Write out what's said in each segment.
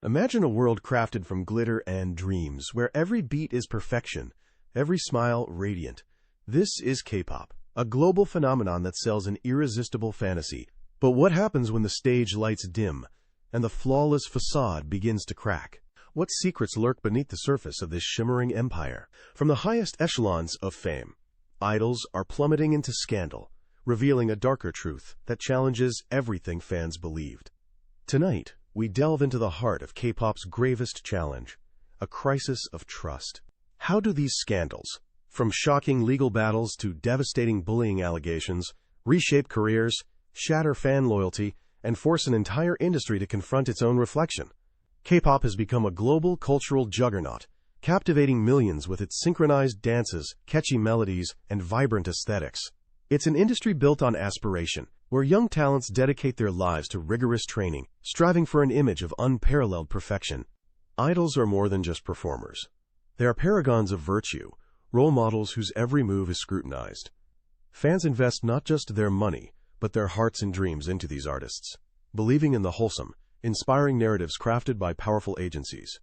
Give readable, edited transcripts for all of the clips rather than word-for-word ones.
Imagine a world crafted from glitter and dreams, where every beat is perfection, every smile radiant. This is K-pop, a global phenomenon that sells an irresistible fantasy. But what happens when the stage lights dim and the flawless facade begins to crack? What secrets lurk beneath the surface of this shimmering empire? From the highest echelons of fame, idols are plummeting into scandal, revealing a darker truth that challenges everything fans believed. Tonight, we delve into the heart of K-pop's gravest challenge, a crisis of trust. How do these scandals, from shocking legal battles to devastating bullying allegations, reshape careers, shatter fan loyalty, and force an entire industry to confront its own reflection? K-pop has become a global cultural juggernaut, captivating millions with its synchronized dances, catchy melodies, and vibrant aesthetics. It's an industry built on aspiration, where young talents dedicate their lives to rigorous training, striving for an image of unparalleled perfection. Idols are more than just performers. They are paragons of virtue, role models whose every move is scrutinized. Fans invest not just their money, but their hearts and dreams into these artists, believing in the wholesome, inspiring narratives crafted by powerful agencies.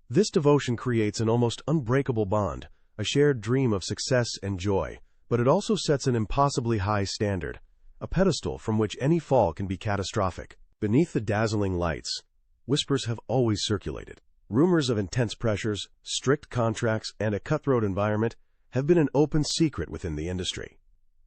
This devotion creates an almost unbreakable bond, a shared dream of success and joy, but it also sets an impossibly high standard, a pedestal from which any fall can be catastrophic. Beneath the dazzling lights, whispers have always circulated. Rumors of intense pressures, strict contracts, and a cutthroat environment have been an open secret within the industry.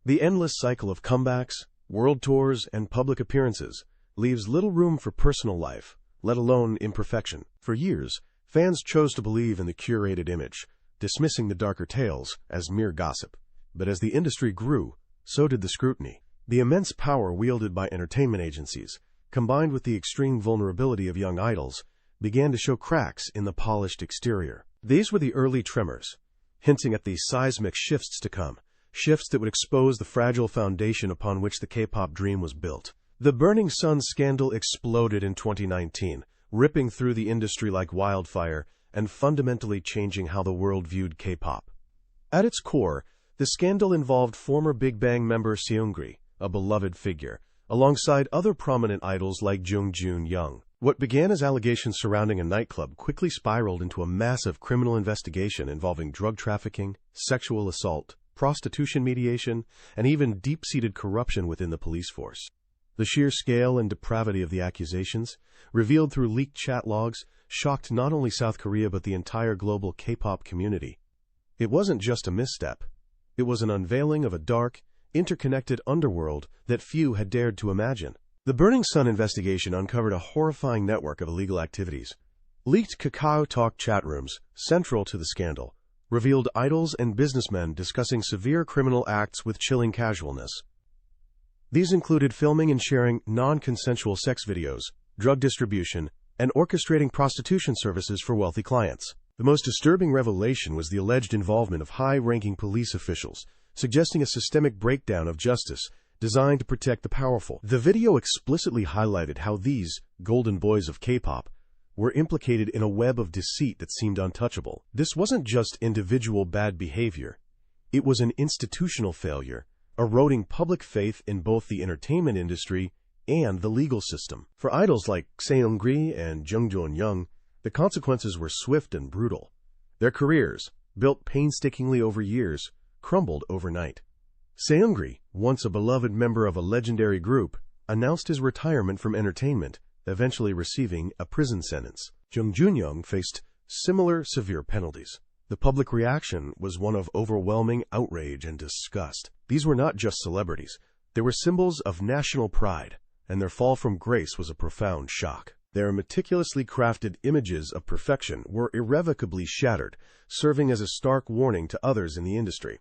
The endless cycle of comebacks, world tours, and public appearances leaves little room for personal life, let alone imperfection. For years, fans chose to believe in the curated image, dismissing the darker tales as mere gossip. But as the industry grew, so did the scrutiny. The immense power wielded by entertainment agencies, combined with the extreme vulnerability of young idols, began to show cracks in the polished exterior. These were the early tremors, hinting at the seismic shifts to come, shifts that would expose the fragile foundation upon which the K-pop dream was built. The Burning Sun scandal exploded in 2019, ripping through the industry like wildfire and fundamentally changing how the world viewed K-pop. At its core, the scandal involved former Big Bang member Seungri, a beloved figure, alongside other prominent idols like Jung Joon-young. What began as allegations surrounding a nightclub quickly spiraled into a massive criminal investigation involving drug trafficking, sexual assault, prostitution mediation, and even deep-seated corruption within the police force. The sheer scale and depravity of the accusations, revealed through leaked chat logs, shocked not only South Korea but the entire global K-pop community. It wasn't just a misstep. It was an unveiling of a dark, interconnected underworld that few had dared to imagine. The Burning Sun investigation uncovered a horrifying network of illegal activities. Leaked Kakao Talk chat rooms, central to the scandal, revealed idols and businessmen discussing severe criminal acts with chilling casualness. These included filming and sharing non-consensual sex videos, drug distribution, and orchestrating prostitution services for wealthy clients. The most disturbing revelation was the alleged involvement of high-ranking police officials, suggesting a systemic breakdown of justice designed to protect the powerful. The video explicitly highlighted how these golden boys of K-pop were implicated in a web of deceit that seemed untouchable. This wasn't just individual bad behavior. It was an institutional failure, eroding public faith in both the entertainment industry and the legal system. For idols like Seungri and Jung Joon-young, the consequences were swift and brutal. Their careers, built painstakingly over years, crumbled overnight. Seungri, once a beloved member of a legendary group, announced his retirement from entertainment, eventually receiving a prison sentence. Jung Joon-young faced similar severe penalties. The public reaction was one of overwhelming outrage and disgust. These were not just celebrities. They were symbols of national pride, and their fall from grace was a profound shock. Their meticulously crafted images of perfection were irrevocably shattered, serving as a stark warning to others in the industry.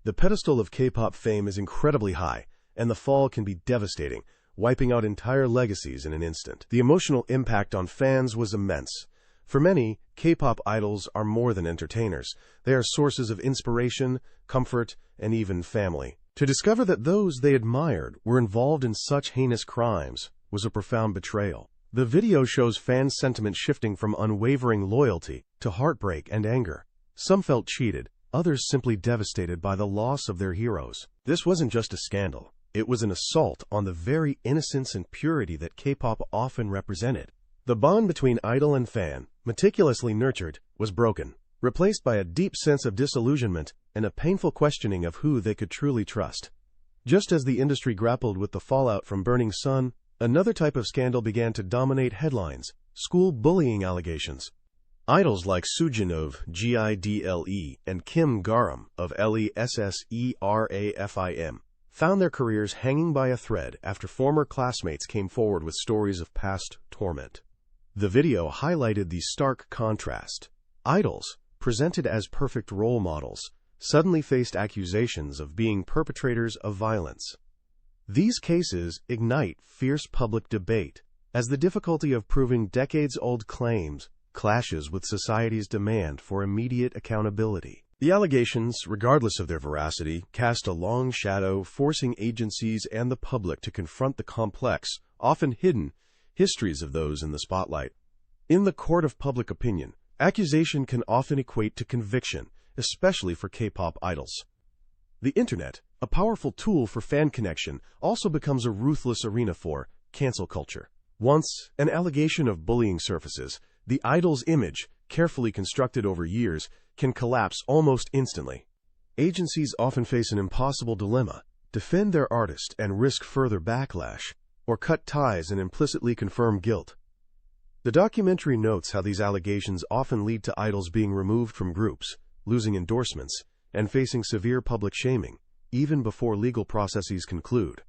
The pedestal of K-pop fame is incredibly high, and the fall can be devastating, wiping out entire legacies in an instant. The emotional impact on fans was immense. For many, K-pop idols are more than entertainers. They are sources of inspiration, comfort, and even family. To discover that those they admired were involved in such heinous crimes was a profound betrayal. The video shows fans' sentiment shifting from unwavering loyalty to heartbreak and anger. Some felt cheated, others simply devastated by the loss of their heroes. This wasn't just a scandal. It was an assault on the very innocence and purity that K-pop often represented. The bond between idol and fan, meticulously nurtured, was broken, replaced by a deep sense of disillusionment and a painful questioning of who they could truly trust. Just as the industry grappled with the fallout from Burning Sun, another type of scandal began to dominate headlines: school bullying allegations. Idols like Soojin of GIDLE and Kim Garam of LESSERAFIM found their careers hanging by a thread after former classmates came forward with stories of past torment. The video highlighted the stark contrast. Idols, presented as perfect role models, suddenly faced accusations of being perpetrators of violence. These cases ignite fierce public debate, as the difficulty of proving decades-old claims clashes with society's demand for immediate accountability. The allegations, regardless of their veracity, cast a long shadow, forcing agencies and the public to confront the complex, often hidden, histories of those in the spotlight. In the court of public opinion, accusation can often equate to conviction, especially for K-pop idols. The Internet, a powerful tool for fan connection, also becomes a ruthless arena for cancel culture. Once an allegation of bullying surfaces, the idol's image, carefully constructed over years, can collapse almost instantly. Agencies often face an impossible dilemma: defend their artist and risk further backlash, or cut ties and implicitly confirm guilt. The documentary notes how these allegations often lead to idols being removed from groups, losing endorsements, and facing severe public shaming, even before legal processes conclude.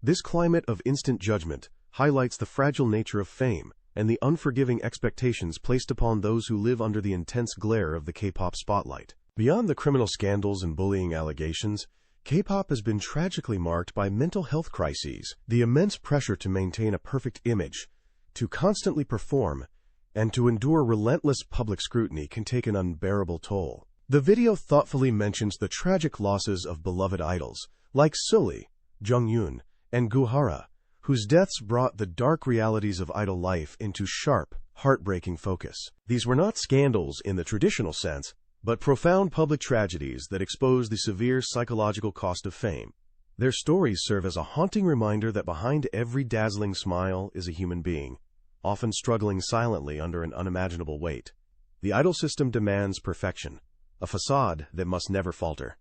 This climate of instant judgment highlights the fragile nature of fame and the unforgiving expectations placed upon those who live under the intense glare of the K-pop spotlight. Beyond the criminal scandals and bullying allegations, K-pop has been tragically marked by mental health crises. The immense pressure to maintain a perfect image, to constantly perform, and to endure relentless public scrutiny can take an unbearable toll. The video thoughtfully mentions the tragic losses of beloved idols, like Sulli, Jungyoon, and Guhara, whose deaths brought the dark realities of idol life into sharp, heartbreaking focus. These were not scandals in the traditional sense, but profound public tragedies that expose the severe psychological cost of fame. Their stories serve as a haunting reminder that behind every dazzling smile is a human being, often struggling silently under an unimaginable weight. The idol system demands perfection, a facade that must never falter.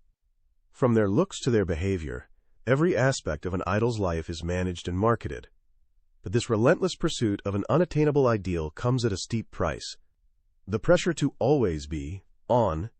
From their looks to their behavior, every aspect of an idol's life is managed and marketed. But this relentless pursuit of an unattainable ideal comes at a steep price. The pressure to always be on,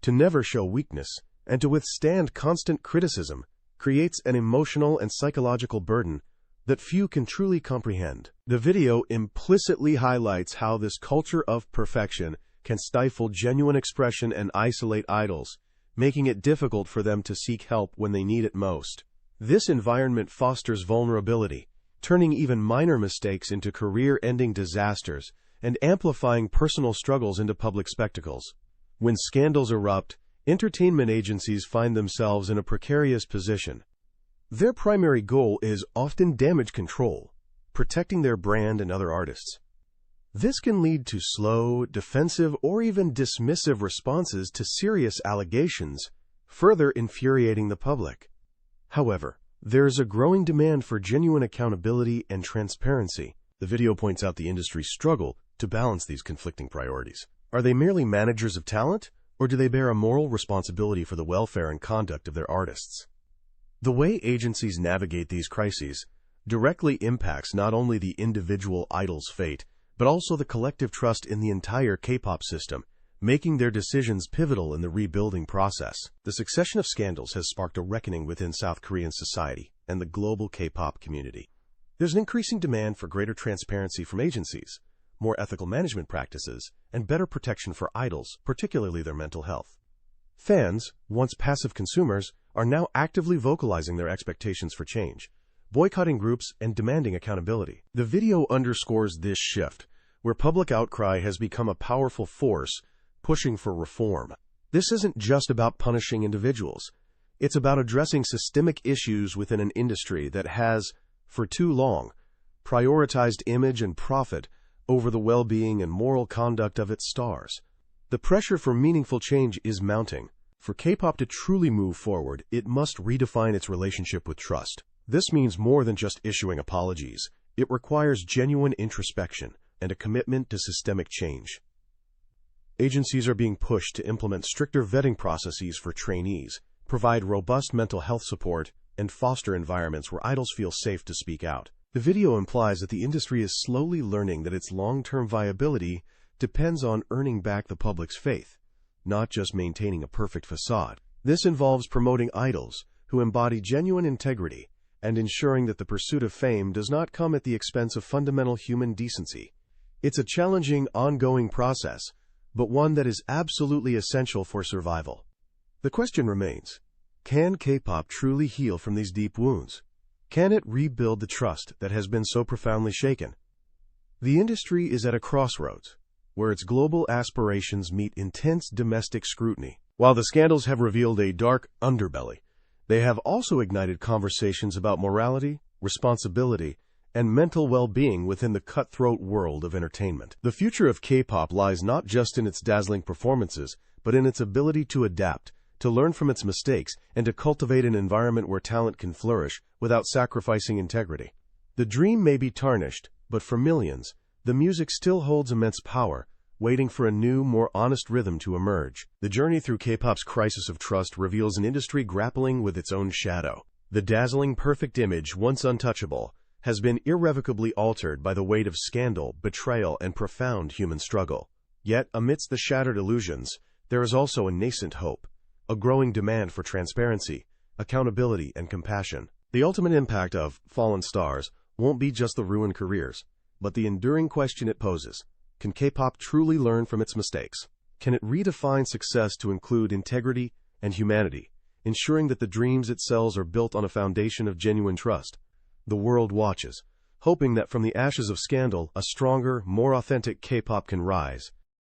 to never show weakness, and to withstand constant criticism creates an emotional and psychological burden that few can truly comprehend. The video implicitly highlights how this culture of perfection can stifle genuine expression and isolate idols, making it difficult for them to seek help when they need it most. This environment fosters vulnerability, turning even minor mistakes into career-ending disasters and amplifying personal struggles into public spectacles. When scandals erupt, entertainment agencies find themselves in a precarious position. Their primary goal is often damage control, protecting their brand and other artists. This can lead to slow, defensive, or even dismissive responses to serious allegations, further infuriating the public. However, there is a growing demand for genuine accountability and transparency. The video points out the industry's struggle to balance these conflicting priorities. Are they merely managers of talent, or do they bear a moral responsibility for the welfare and conduct of their artists? The way agencies navigate these crises directly impacts not only the individual idol's fate, but also the collective trust in the entire K-pop system, making their decisions pivotal in the rebuilding process. The succession of scandals has sparked a reckoning within South Korean society and the global K-pop community. There's an increasing demand for greater transparency from agencies, more ethical management practices, and better protection for idols, particularly their mental health. Fans, once passive consumers, are now actively vocalizing their expectations for change, boycotting groups and demanding accountability. The video underscores this shift, where public outcry has become a powerful force pushing for reform. This isn't just about punishing individuals. It's about addressing systemic issues within an industry that has, for too long, prioritized image and profit over the well-being and moral conduct of its stars. The pressure for meaningful change is mounting. For K-pop to truly move forward, it must redefine its relationship with trust. This means more than just issuing apologies. It requires genuine introspection and a commitment to systemic change. Agencies are being pushed to implement stricter vetting processes for trainees, provide robust mental health support, and foster environments where idols feel safe to speak out. The video implies that the industry is slowly learning that its long-term viability depends on earning back the public's faith, not just maintaining a perfect facade. This involves promoting idols who embody genuine integrity and ensuring that the pursuit of fame does not come at the expense of fundamental human decency. It's a challenging, ongoing process, but one that is absolutely essential for survival. The question remains, can K-pop truly heal from these deep wounds? Can it rebuild the trust that has been so profoundly shaken? The industry is at a crossroads, where its global aspirations meet intense domestic scrutiny. While the scandals have revealed a dark underbelly, they have also ignited conversations about morality, responsibility, and mental well-being within the cutthroat world of entertainment. The future of K-pop lies not just in its dazzling performances, but in its ability to adapt, to learn from its mistakes, and to cultivate an environment where talent can flourish without sacrificing integrity. The dream may be tarnished, but for millions, the music still holds immense power, waiting for a new, more honest rhythm to emerge. The journey through K-pop's crisis of trust reveals an industry grappling with its own shadow. The dazzling perfect image, once untouchable, has been irrevocably altered by the weight of scandal, betrayal, and profound human struggle. Yet, amidst the shattered illusions, there is also a nascent hope, a growing demand for transparency, accountability, and compassion. The ultimate impact of Fallen Stars won't be just the ruined careers, but the enduring question it poses: can K-pop truly learn from its mistakes? Can it redefine success to include integrity and humanity, ensuring that the dreams it sells are built on a foundation of genuine trust? The world watches, hoping that from the ashes of scandal, a stronger, more authentic K-pop can rise.